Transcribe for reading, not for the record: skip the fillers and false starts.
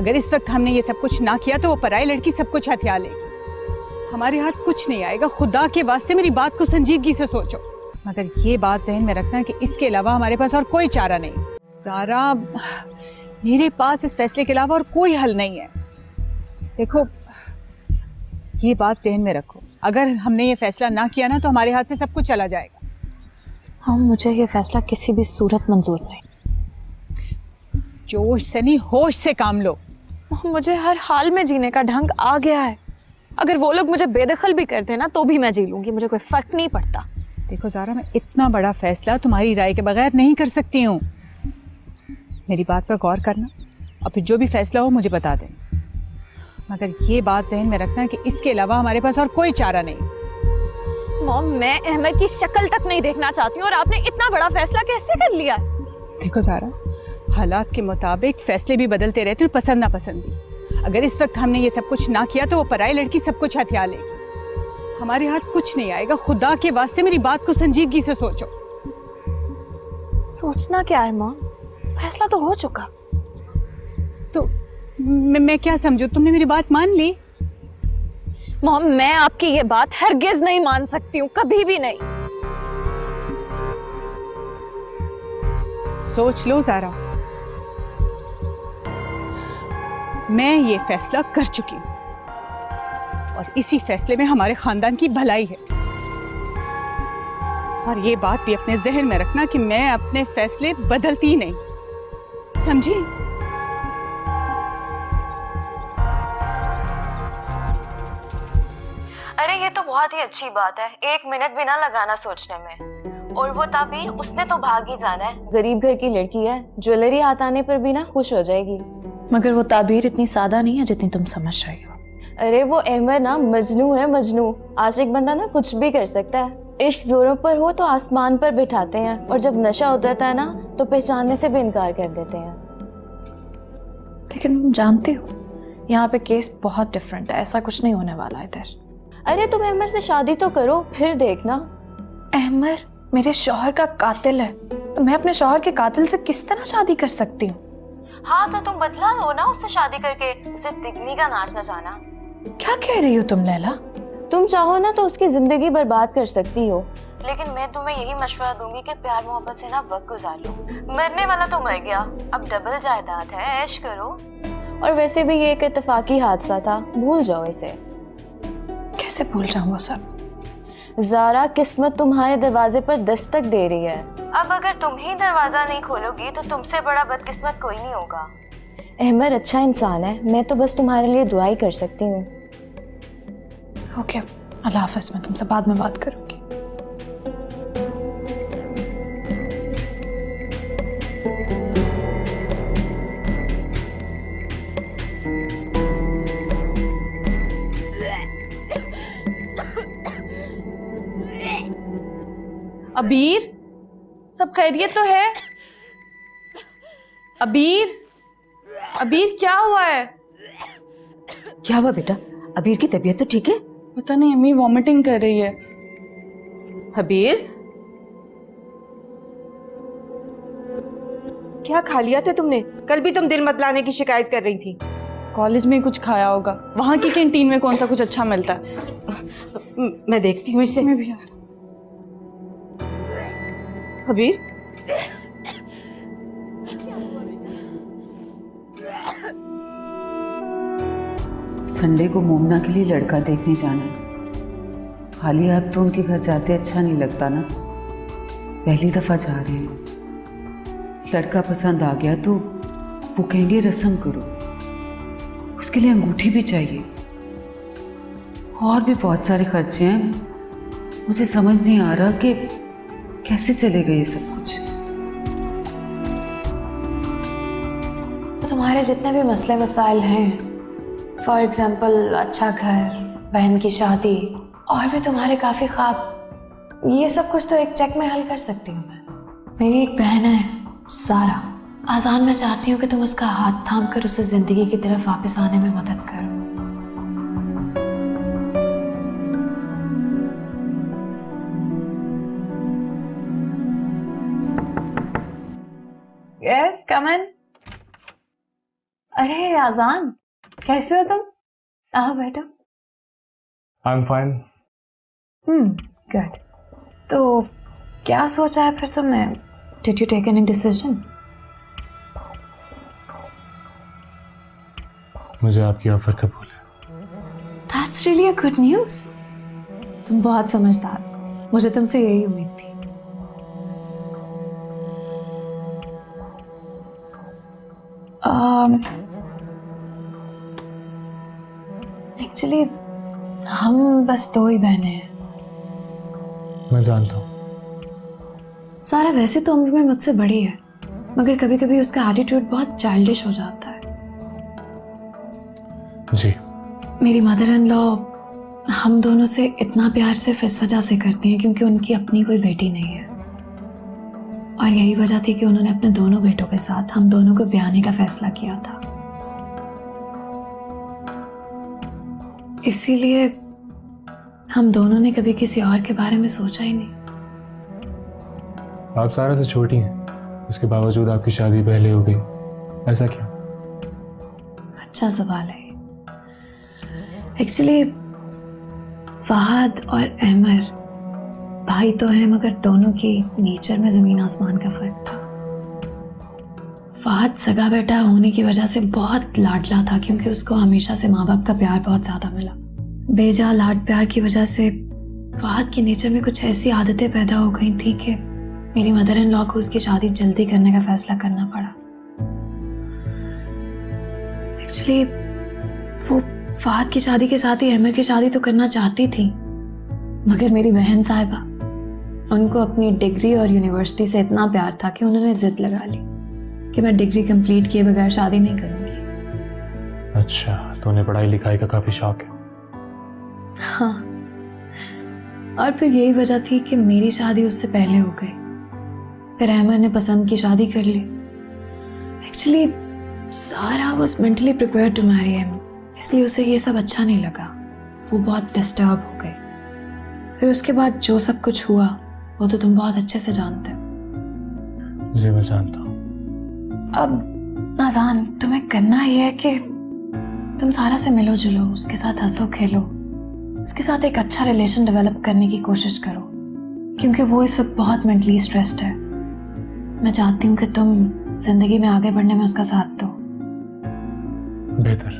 अगर इस वक्त हमने ये सब कुछ ना किया तो वो पराई लड़की सब कुछ हथिया लेगी। हमारे हाथ कुछ नहीं आएगा। खुदा के वास्ते मेरी बात को संजीदगी से सोचो। मगर ये बात जहन में रखना कि इसके अलावा हमारे पास और कोई चारा नहीं। ज़ारा, मेरे पास इस फैसले के अलावा और कोई हल नहीं है। देखो, ये बात जहन में रखो, अगर हमने ये फैसला ना किया ना तो हमारे हाथ से सब कुछ चला जाएगा। हाँ, मुझे ये फैसला किसी भी सूरत मंजूर नहीं। जोश से नहीं, होश से काम लो। मुझे हर हाल में जीने का ढंग आ गया है। अगर वो लोग मुझे बेदखल भी करते ना तो भी मैं जी लूंगी, मुझे कोई फर्क नहीं पड़ता। देखो ज़ारा, मैं इतना बड़ा फैसला तुम्हारी राय के बगैर नहीं कर सकती हूँ। मेरी बात पर गौर करना और फिर जो भी फैसला हो मुझे बता देना। मगर ये बात जहन में रखना कि इसके अलावा हमारे पास और कोई चारा नहीं। मॉम, मैं अहमद की शक्ल तक नहीं देखना चाहती हूँ और आपने इतना बड़ा फैसला कैसे कर लिया है? देखो ज़ारा, हालात के मुताबिक फैसले भी बदलते रहते हैं, पसंद नापसंद भी। अगर इस वक्त हमने ये सब कुछ ना किया तो वो पराई लड़की सब कुछ हथिया लेगी। हमारे हाथ कुछ नहीं आएगा। खुदा के वास्ते मेरी बात को संजीदगी से सोचो। सोचना क्या है मॉम, फैसला तो हो चुका। तो मैं क्या समझूं? तुमने मेरी बात मान ली? मॉम, मैं आपकी ये बात हरगिज नहीं मान सकती हूँ, कभी भी नहीं। सोच लो ज़ारा, मैं ये फैसला कर चुकी हूं और इसी फैसले में हमारे खानदान की भलाई है। और ये बात भी अपने जहन में रखना कि मैं अपने फैसले बदलती नहीं, समझी? अरे ये तो बहुत ही अच्छी बात है, 1 मिनट भी ना लगाना सोचने में। और वो ताबीर, उसने तो भाग ही जाना है। गरीब घर की लड़की है, ज्वेलरी हाथ आने पर भी ना खुश हो जाएगी। मगर वो ताबीर इतनी सादा नहीं है जितनी तुम समझ रही हो। अरे वो अहमद ना मजनू है, मजनू। आशिक बंदा ना कुछ भी कर सकता है। इश्क जोरों पर हो तो आसमान पर बिठाते हैं, और जब नशा उतरता है ना तो पहचानने से भी इनकार कर देते हैं। लेकिन तुम जानते हो, यहाँ पे केस बहुत डिफरेंट है, ऐसा कुछ नहीं होने वाला इधर। अरे तुम अहमद से शादी तो करो, फिर देखना। अहमद मेरे शौहर का कातिल है, तो मैं अपने शौहर के कातिल से किस तरह शादी कर सकती हूँ? हाँ तो तुम बदला लो ना उससे शादी करके, उसे तिगनी का नाच नचाना। क्या कह रही हो तुम लैला? तुम चाहो ना तो उसकी जिंदगी बर्बाद कर सकती हो, लेकिन मैं तुम्हें यही मशवरा दूंगी कि प्यार मोहब्बत से ना वक्त गुजार लो। मरने वाला तो मर गया, अब डबल जायदाद है, ऐश करो। और वैसे भी ये एक इत्तेफाकी हादसा था, भूल जाओ इसे। कैसे भूल जाऊं वो सब? ज़ारा, किस्मत तुम्हारे दरवाजे पर दस्तक दे रही है। अब अगर तुम ही दरवाजा नहीं खोलोगी तो तुमसे बड़ा बदकिस्मत कोई नहीं होगा। अहमद अच्छा इंसान है, मैं तो बस तुम्हारे लिए दुआ ही कर सकती हूँ। ओके, अल्लाह हाफ़िज़, मैं तुमसे बाद में बात करूंगी। अबीर, सब खैरियत तो है? अबीर, अबीर क्या हुआ है? क्या हुआ बेटा? अबीर की तबीयत तो ठीक है? पता नहीं अम्मी वॉमिटिंग कर रही है। अबीर, क्या खा लिया था तुमने? कल भी तुम दिल मत लाने की शिकायत कर रही थी। कॉलेज में कुछ खाया होगा, वहां की कैंटीन में कौन सा कुछ अच्छा मिलता है। मैं देखती हूँ इसे। मैं भी। अबीर, संडे को मोमना के लिए लड़का देखने जाना है। खाली हाथ तो उनके घर जाते अच्छा नहीं लगता ना। पहली दफ़ा जा रहे हैं। लड़का पसंद आ गया तो वो कहेंगे रस्म करो, उसके लिए अंगूठी भी चाहिए, और भी बहुत सारे खर्चे हैं। मुझे समझ नहीं आ रहा कि कैसे चलेगा ये सब कुछ। तो तुम्हारे जितने भी मसले मसाइल हैं, फॉर एग्जाम्पल अच्छा घर, बहन की शादी, और भी तुम्हारे काफ़ी ख्वाब, ये सब कुछ तो एक चेक में हल कर सकती हूँ मैं। मेरी एक बहन है सारा, आजान मैं चाहती हूँ कि तुम उसका हाथ थाम कर उसे ज़िंदगी की तरफ वापस आने में मदद करो। Yes, come in. अरे आजान, कैसे हो तुम? आओ बैठो। I am fine. गुड। तो क्या सोचा है फिर तुमने? Did you take any decision? मुझे आपकी ऑफर कबूल है। That's really a good news. तुम बहुत समझदार हो, मुझे तुमसे यही उम्मीद थी। एक्चुअली हम बस 2 ही बहनें हैं। मैं जानता हूँ। सारा वैसे तो उम्र में मुझसे बड़ी है, मगर कभी कभी उसका एटीट्यूड बहुत चाइल्डिश हो जाता है। जी। मेरी मदर इन लॉ हम दोनों से इतना प्यार सिर्फ इस वजह से करती हैं क्योंकि उनकी अपनी कोई बेटी नहीं है, और यही वजह थी कि उन्होंने अपने दोनों बेटों के साथ हम दोनों को ब्याने का फैसला किया था। इसीलिए हम दोनों ने कभी किसी और के बारे में सोचा ही नहीं। आप सारा से छोटी हैं, इसके बावजूद आपकी शादी पहले हो गई, ऐसा क्यों? अच्छा सवाल है। एक्चुअली फहद और अहमर भाई तो हैं, मगर दोनों की नेचर में जमीन आसमान का फर्क था। फहद सगा बेटा होने की वजह से बहुत लाडला था क्योंकि उसको हमेशा से माँ बाप का प्यार बहुत ज्यादा मिला। बेजा लाड प्यार की वजह से फहद की नेचर में कुछ ऐसी आदतें पैदा हो गई थी कि मेरी मदर इन लॉ को उसकी शादी जल्दी करने का फैसला करना पड़ा। एक्चुअली वो फहद की शादी के साथ ही अहमर की शादी तो करना चाहती थी, मगर मेरी बहन साहिबा, उनको अपनी डिग्री और यूनिवर्सिटी से इतना प्यार था कि उन्होंने जिद लगा ली कि मैं डिग्री कंप्लीट किए बगैर शादी नहीं करूंगी। अच्छा, तो उन्हें पढ़ाई लिखाई का काफी शौक है। हाँ, और फिर यही वजह थी कि मेरी शादी उससे पहले हो गई। फिर अहमर ने पसंद की शादी कर ली। Actually Sara was mentally prepared to marry him, इसलिए उसे ये सब अच्छा नहीं लगा। वो बहुत डिस्टर्ब हो गई। फिर उसके बाद जो सब कुछ हुआ वो तो तुम बहुत अच्छे से जानते हो। जी मैं जानता हूँ। अब नाज़ान, तुम्हें करना ये है कि तुम सारा से मिलो जुलो, उसके साथ हंसो खेलो, उसके साथ एक अच्छा रिलेशन डेवलप करने की कोशिश करो, क्योंकि वो इस वक्त बहुत मेंटली स्ट्रेस्ड है। मैं चाहती हूँ कि तुम जिंदगी में आगे बढ़ने में उसका साथ दो। बेहतर।